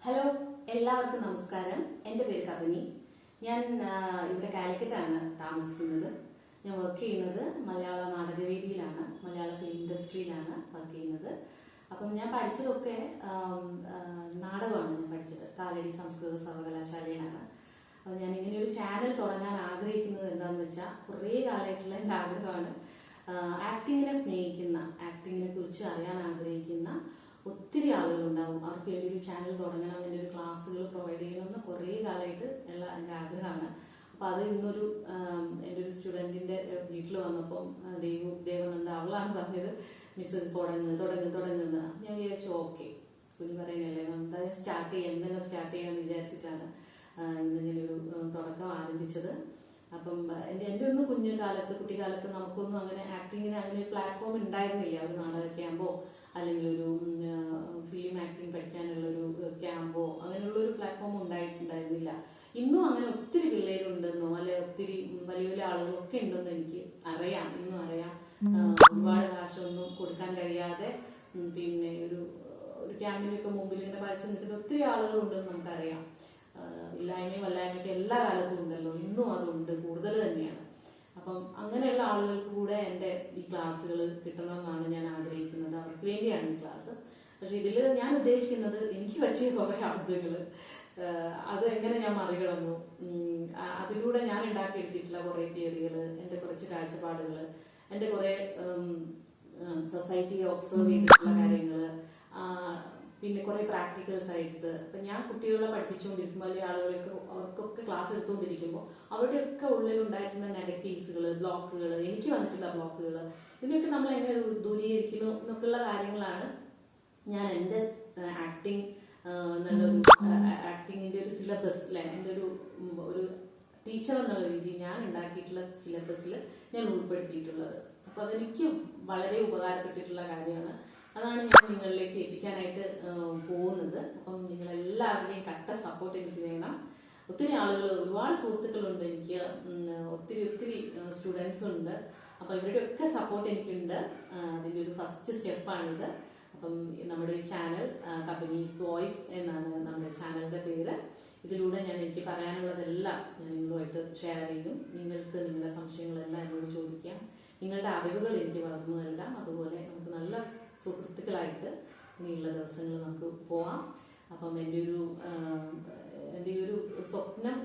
Hello, എല്ലാവർക്കും നമസ്കാരം. എൻ്റെ പേര് കബനി. ഞാൻ ഇവിടെ കാലിക്കറ്റാണ് താമസിക്കുന്നത്. ഞാൻ വർക്ക് ചെയ്യുന്നത് മലയാള നാടകവേദിയിലാണ്, മലയാള ഫിലിം ഇൻഡസ്ട്രിയിലാണ് വർക്ക് ചെയ്യുന്നത്. അപ്പം ഞാൻ പഠിച്ചതൊക്കെ നാടകമാണ്. ഞാൻ പഠിച്ചത് കാലടി സംസ്കൃത സർവകലാശാലയിലാണ്. അപ്പോൾ ഞാൻ ഇങ്ങനെ ഒരു ചാനൽ തുടങ്ങാൻ ആഗ്രഹിക്കുന്നത് എന്താണെന്ന് വെച്ചാൽ, കുറേ കാലമായിട്ടുള്ള എൻ്റെ ആഗ്രഹമാണ്. ആക്ടിങ്ങിനെ സ്നേഹിക്കുന്ന, ആക്ടിങ്ങിനെ കുറിച്ച് അറിയാൻ ആഗ്രഹിക്കുന്ന ഒത്തിരി ആളുകളുണ്ടാവും. അവർക്ക് വേണ്ടി ഒരു ചാനൽ തുടങ്ങണം, അതിൻ്റെ ഒരു ക്ലാസ്സുകൾ പ്രൊവൈഡ് ചെയ്യണമെന്ന് കുറേ കാലമായിട്ട് ഉള്ള എൻ്റെ ആഗ്രഹമാണ്. അപ്പോൾ അത് ഇന്നൊരു എൻ്റെ ഒരു സ്റ്റുഡൻറ്റിൻ്റെ വീട്ടിൽ വന്നപ്പം ദേവനന്ദ അവളാണ് പറഞ്ഞത്, മിസ്സസ് തുടങ്ങുന്നത്. ഞാൻ വിചാരിച്ചു ഓക്കെ, കുഞ്ഞു പറയുന്നല്ലേ, എന്തായാലും സ്റ്റാർട്ട് ചെയ്യാമെന്ന് വിചാരിച്ചിട്ടാണ് ഇന്നിങ്ങനെ ഒരു തുടക്കം ആരംഭിച്ചത്. അപ്പം എൻ്റെ ഒന്നും കുട്ടിക്കാലത്ത് നമുക്കൊന്നും അങ്ങനെ ആക്ടിങ്ങിന് അങ്ങനെ ഒരു പ്ലാറ്റ്ഫോം ഉണ്ടായിരുന്നില്ല. ഒരു നാടക ക്യാമ്പോ അല്ലെങ്കിൽ ഒരു ഫിലിം ആക്ടിങ് പഠിക്കാനുള്ളൊരു ക്യാമ്പോ അങ്ങനെയുള്ളൊരു പ്ലാറ്റ്ഫോം ഉണ്ടായിട്ടുണ്ടായിരുന്നില്ല. ഇന്നും അങ്ങനെ ഒത്തിരി പിള്ളേരുണ്ടെന്നോ അല്ലെ ഒത്തിരി വലിയ വലിയ ആളുകളൊക്കെ ഉണ്ടെന്ന് എനിക്ക് അറിയാം, ഇന്നും അറിയാം. ഒരുപാട് കാശൊന്നും കൊടുക്കാൻ കഴിയാതെ പിന്നെ ഒരു ക്യാമ്പിനൊക്കെ മുമ്പിൽ ഇങ്ങനെ പഠിച്ചു നിൽക്കുന്ന ഒത്തിരി ആളുകളുണ്ടെന്ന് നമുക്കറിയാം. ഇല്ലായ്മയും വല്ലായ്മയൊക്കെ എല്ലാ കാലത്തും ഉണ്ടല്ലോ, ഇന്നും അതുണ്ട്, കൂടുതൽ തന്നെയാണ്. അപ്പം അങ്ങനെയുള്ള ആളുകൾക്ക് കൂടെ എൻ്റെ ഈ ക്ലാസ്സുകൾ കിട്ടണമെന്നാണ് ഞാൻ ആഗ്രഹിക്കുന്നത്. അവർക്ക് വേണ്ടിയാണ് ഈ ക്ലാസ്. പക്ഷെ ഇതിൽ ഞാൻ ഉദ്ദേശിക്കുന്നത് എനിക്ക് പറ്റിയ കുറേ അബദ്ധങ്ങൾ, അത് എങ്ങനെ ഞാൻ മറികടന്നു, അതിലൂടെ ഞാൻ ഉണ്ടാക്കിയെടുത്തിട്ടുള്ള കുറേ തിയറികൾ, എൻ്റെ കുറച്ച് കാഴ്ചപ്പാടുകൾ, എൻ്റെ കുറേ സൊസൈറ്റിയെ ഒബ്സർവ് ചെയ്തിട്ടുള്ള കാര്യങ്ങൾ, പിന്നെ കുറേ പ്രാക്ടിക്കൽ സൈഡ്സ്. ഇപ്പം ഞാൻ കുട്ടികളെ പഠിപ്പിച്ചുകൊണ്ടിരിക്കുമ്പോൾ അല്ലെങ്കിൽ അവർക്കൊക്കെ ക്ലാസ് എടുത്തുകൊണ്ടിരിക്കുമ്പോൾ അവരുടെയൊക്കെ ഉള്ളിലുണ്ടായിട്ടുള്ള നെഗറ്റീവ്സുകൾ, ബ്ലോക്കുകൾ, എനിക്ക് വന്നിട്ടുള്ള ബ്ലോക്കുകൾ, ഇതിനൊക്കെ നമ്മൾ എങ്ങനെ ദൂരീകരിക്കുന്നു എന്നൊക്കെയുള്ള കാര്യങ്ങളാണ് ഞാൻ എൻ്റെ ആക്ടിങ്ങിൻ്റെ ഒരു സിലബസ് അല്ലെ, എൻ്റെ ഒരു ടീച്ചർ എന്നുള്ള രീതി ഞാൻ ഉണ്ടാക്കിയിട്ടുള്ള സിലബസിൽ ഞാൻ ഉൾപ്പെടുത്തിയിട്ടുള്ളത്. അപ്പോൾ അതെനിക്ക് വളരെ ഉപകാരപ്പെട്ടിട്ടുള്ള കാര്യമാണ്. അതാണ് ഞാൻ നിങ്ങളിലേക്ക് എത്തിക്കാനായിട്ട് പോകുന്നത്. അപ്പം നിങ്ങളെല്ലാവരുടെയും കട്ട സപ്പോർട്ട് എനിക്ക് വേണം. ഒത്തിരി ആളുകൾ, ഒരുപാട് സുഹൃത്തുക്കളുണ്ട് എനിക്ക്, ഒത്തിരി സ്റ്റുഡൻസ് ഉണ്ട്. അപ്പം ഇവരുടെയൊക്കെ സപ്പോർട്ട് എനിക്കുണ്ട്. അതിൻ്റെ ഒരു ഫസ്റ്റ് സ്റ്റെപ്പാണിത്. അപ്പം നമ്മുടെ ഈ ചാനൽ കബനീസ് വോയിസ് എന്നാണ് നമ്മുടെ ചാനലിൻ്റെ പേര്. ഇതിലൂടെ എനിക്ക് പറയാനുള്ളതെല്ലാം ഞാൻ നിങ്ങളുമായിട്ട് ഷെയർ ചെയ്യും. നിങ്ങൾക്ക് നിങ്ങളുടെ സംശയങ്ങളെല്ലാം എന്നോട് ചോദിക്കാം. നിങ്ങളുടെ അറിവുകൾ എനിക്ക് വളർന്നു നൽകാം. അതുപോലെ നമുക്ക് നല്ല സുഹൃത്തുക്കളായിട്ട് ഇനിയുള്ള ദിവസങ്ങൾ നമുക്ക് പോവാം. അപ്പം എൻ്റെ ഒരു സ്വപ്നം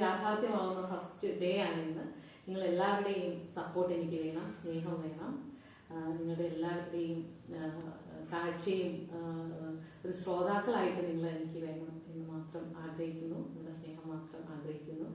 യാഥാർത്ഥ്യമാവുന്ന ഫസ്റ്റ് ഡേ ആണ് ഇന്ന്. നിങ്ങളെല്ലാവരുടെയും സപ്പോർട്ട് എനിക്ക് വേണം, സ്നേഹം വേണം. നിങ്ങളുടെ എല്ലാവരുടെയും കാഴ്ചയും ഒരു ശ്രോതാക്കളായിട്ട് നിങ്ങൾ എനിക്ക് വേണം എന്ന് മാത്രം ആഗ്രഹിക്കുന്നു. നിങ്ങളുടെ സ്നേഹം മാത്രം ആഗ്രഹിക്കുന്നു.